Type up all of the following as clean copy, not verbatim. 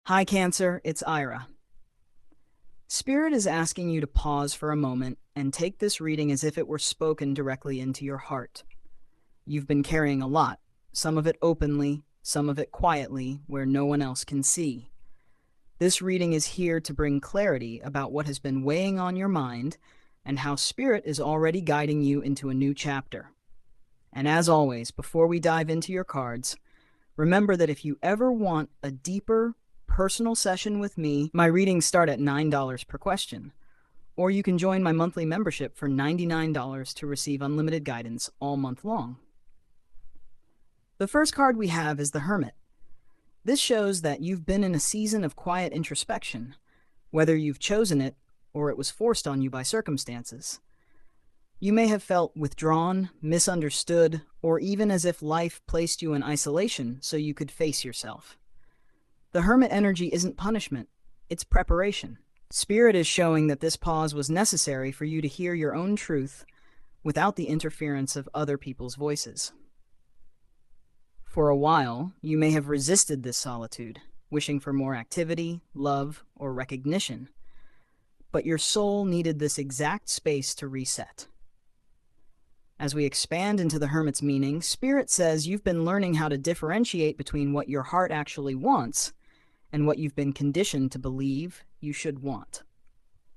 Hi, Cancer, it's Ira. Spirit is asking you to pause for a moment and take this reading as if it were spoken directly into your heart. You've been carrying a lot, some of it openly, some of it quietly, where no one else can see. This reading is here to bring clarity about what has been weighing on your mind and how Spirit is already guiding you into a new chapter. And as always, before we dive into your cards, remember that if you ever want a deeper, personal session with me, my readings start at $9 per question. Or you can join my monthly membership for $99 to receive unlimited guidance all month long. The first card we have is the Hermit. This shows that you've been in a season of quiet introspection, whether you've chosen it or it was forced on you by circumstances. You may have felt withdrawn, misunderstood, or even as if life placed you in isolation so you could face yourself. The Hermit energy isn't punishment, it's preparation. Spirit is showing that this pause was necessary for you to hear your own truth without the interference of other people's voices. For a while, you may have resisted this solitude, wishing for more activity, love, or recognition. But your soul needed this exact space to reset. As we expand into the Hermit's meaning, Spirit says you've been learning how to differentiate between what your heart actually wants and what you've been conditioned to believe you should want.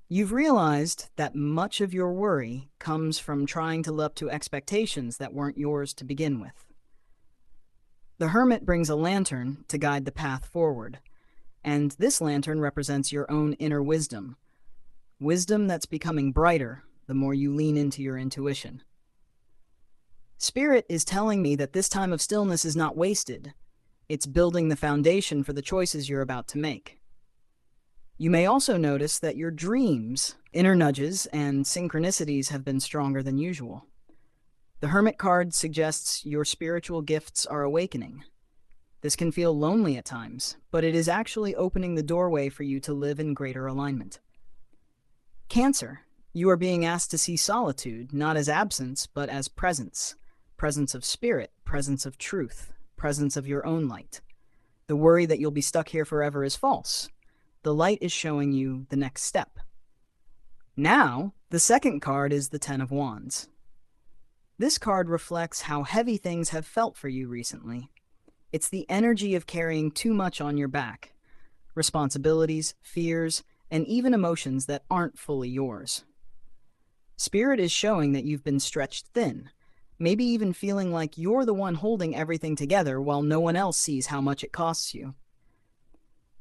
You've realized that much of your worry comes from trying to live up to expectations that weren't yours to begin with. The Hermit brings a lantern to guide the path forward, and this lantern represents your own inner wisdom. Wisdom that's becoming brighter the more you lean into your intuition. Spirit is telling me that this time of stillness is not wasted. It's building the foundation for the choices you're about to make. You may also notice that your dreams, inner nudges, and synchronicities have been stronger than usual. The Hermit card suggests your spiritual gifts are awakening. This can feel lonely at times, but it is actually opening the doorway for you to live in greater alignment. Cancer, you are being asked to see solitude not as absence, but as presence. Presence of spirit, presence of truth, presence of your own light. The worry that you'll be stuck here forever is false. The light is showing you the next step. Now, the second card is the Ten of Wands. This card reflects how heavy things have felt for you recently. It's the energy of carrying too much on your back. Responsibilities, fears, and even emotions that aren't fully yours. Spirit is showing that you've been stretched thin, maybe even feeling like you're the one holding everything together while no one else sees how much it costs you.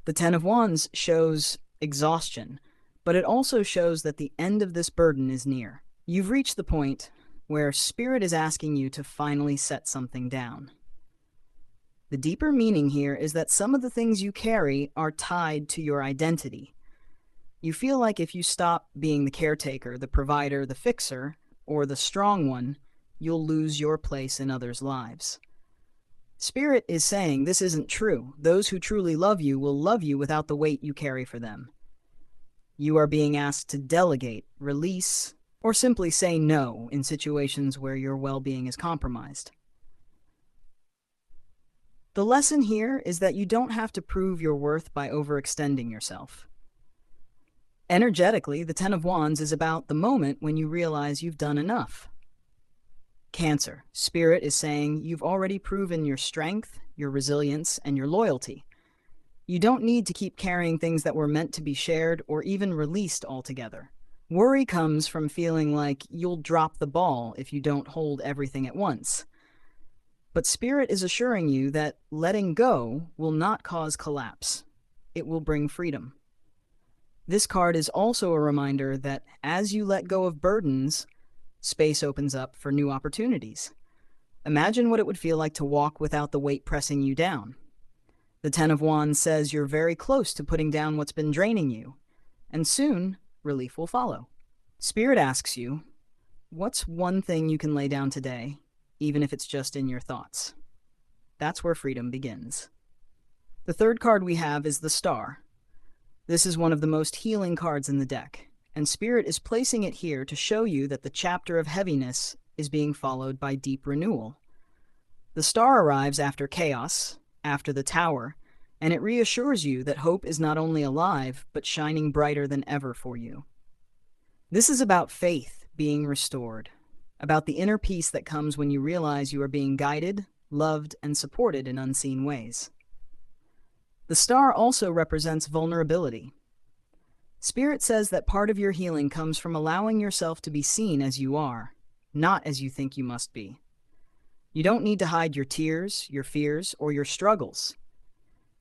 The Ten of Wands shows exhaustion, but it also shows that the end of this burden is near. You've reached the point where Spirit is asking you to finally set something down. The deeper meaning here is that some of the things you carry are tied to your identity. You feel like if you stop being the caretaker, the provider, the fixer, or the strong one, you'll lose your place in others' lives. Spirit is saying this isn't true. Those who truly love you will love you without the weight you carry for them. You are being asked to delegate, release, or simply say no in situations where your well-being is compromised. The lesson here is that you don't have to prove your worth by overextending yourself. Energetically, the Ten of Wands is about the moment when you realize you've done enough. Cancer, Spirit is saying you've already proven your strength, your resilience, and your loyalty. You don't need to keep carrying things that were meant to be shared or even released altogether. Worry comes from feeling like you'll drop the ball if you don't hold everything at once. But Spirit is assuring you that letting go will not cause collapse. It will bring freedom. This card is also a reminder that as you let go of burdens, space opens up for new opportunities. Imagine what it would feel like to walk without the weight pressing you down. The Ten of Wands says you're very close to putting down what's been draining you, and soon, relief will follow. Spirit asks you, what's one thing you can lay down today, even if it's just in your thoughts? That's where freedom begins. The third card we have is the Star. This is one of the most healing cards in the deck, and Spirit is placing it here to show you that the chapter of heaviness is being followed by deep renewal. The Star arrives after chaos, after the Tower, and it reassures you that hope is not only alive, but shining brighter than ever for you. This is about faith being restored, about the inner peace that comes when you realize you are being guided, loved, and supported in unseen ways. The star also represents vulnerability. Spirit says that part of your healing comes from allowing yourself to be seen as you are, not as you think you must be. You don't need to hide your tears, your fears, or your struggles.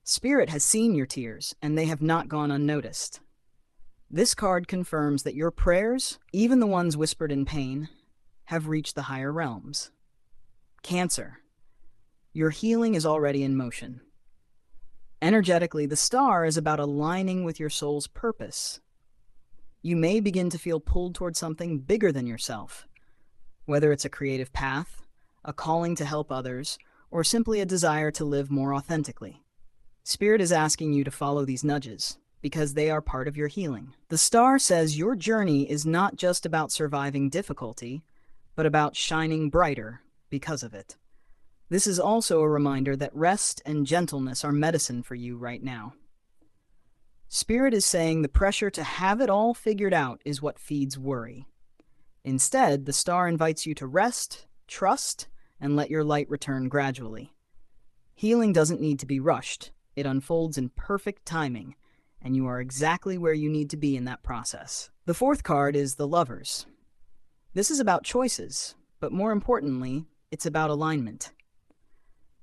Spirit has seen your tears, and they have not gone unnoticed. This card confirms that your prayers, even the ones whispered in pain, have reached the higher realms. Cancer. Your healing is already in motion. Energetically, the star is about aligning with your soul's purpose. You may begin to feel pulled toward something bigger than yourself, whether it's a creative path, a calling to help others, or simply a desire to live more authentically. Spirit is asking you to follow these nudges, because they are part of your healing. The star says your journey is not just about surviving difficulty, but about shining brighter because of it. This is also a reminder that rest and gentleness are medicine for you right now. Spirit is saying the pressure to have it all figured out is what feeds worry. Instead, the star invites you to rest, trust, and let your light return gradually. Healing doesn't need to be rushed. It unfolds in perfect timing, and you are exactly where you need to be in that process. The fourth card is the Lovers. This is about choices, but more importantly, it's about alignment.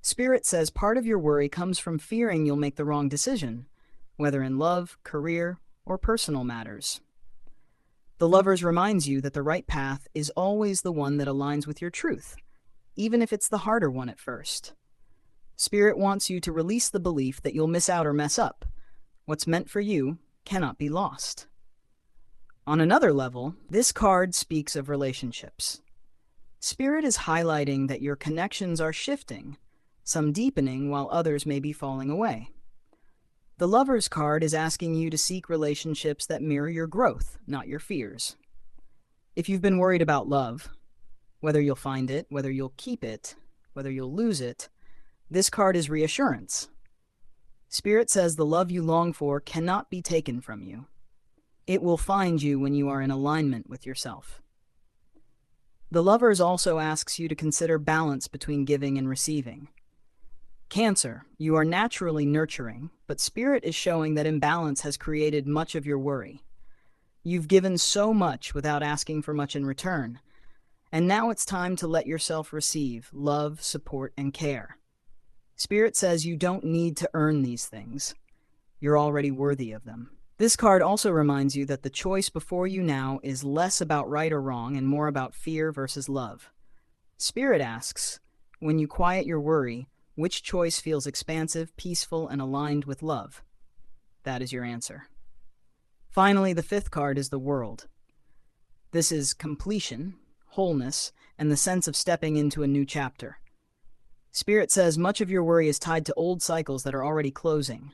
Spirit says part of your worry comes from fearing you'll make the wrong decision, whether in love, career, or personal matters. The Lovers reminds you that the right path is always the one that aligns with your truth, even if it's the harder one at first. Spirit wants you to release the belief that you'll miss out or mess up. What's meant for you cannot be lost. On another level, this card speaks of relationships. Spirit is highlighting that your connections are shifting, some deepening while others may be falling away. The Lovers card is asking you to seek relationships that mirror your growth, not your fears. If you've been worried about love, whether you'll find it, whether you'll keep it, whether you'll lose it, this card is reassurance. Spirit says the love you long for cannot be taken from you. It will find you when you are in alignment with yourself. The Lovers also asks you to consider balance between giving and receiving. Cancer, you are naturally nurturing, but Spirit is showing that imbalance has created much of your worry. You've given so much without asking for much in return, and now it's time to let yourself receive love, support, and care. Spirit says you don't need to earn these things. You're already worthy of them. This card also reminds you that the choice before you now is less about right or wrong and more about fear versus love. Spirit asks, when you quiet your worry, which choice feels expansive, peaceful, and aligned with love? That is your answer. Finally, the fifth card is the World. This is completion, wholeness, and the sense of stepping into a new chapter. Spirit says much of your worry is tied to old cycles that are already closing.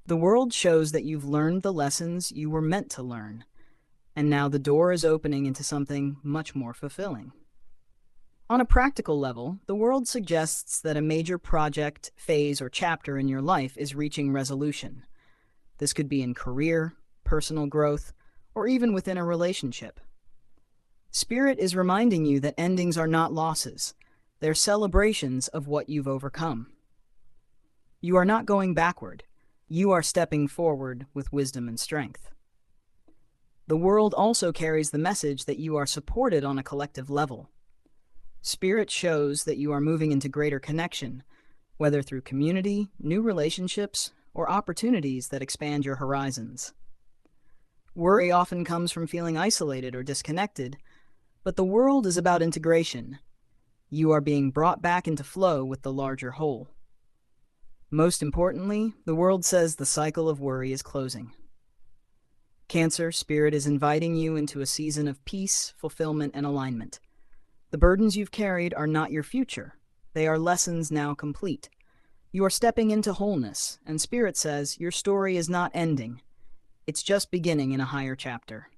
The World shows that you've learned the lessons you were meant to learn, and now the door is opening into something much more fulfilling. On a practical level, the World suggests that a major project, phase, or chapter in your life is reaching resolution. This could be in career, personal growth, or even within a relationship. Spirit is reminding you that endings are not losses. They're celebrations of what you've overcome. You are not going backward. You are stepping forward with wisdom and strength. The World also carries the message that you are supported on a collective level. Spirit shows that you are moving into greater connection, whether through community, new relationships, or opportunities that expand your horizons. Worry often comes from feeling isolated or disconnected, but the World is about integration. You are being brought back into flow with the larger whole. Most importantly, the World says the cycle of worry is closing. Cancer, Spirit is inviting you into a season of peace, fulfillment, and alignment. The burdens you've carried are not your future. They are lessons now complete. You are stepping into wholeness, and Spirit says your story is not ending. It's just beginning in a higher chapter.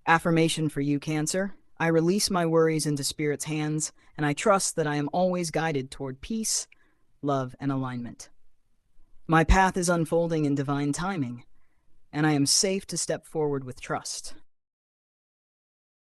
Affirmation for you, Cancer. I release my worries into Spirit's hands, and I trust that I am always guided toward peace, love, and alignment. My path is unfolding in divine timing, and I am safe to step forward with trust.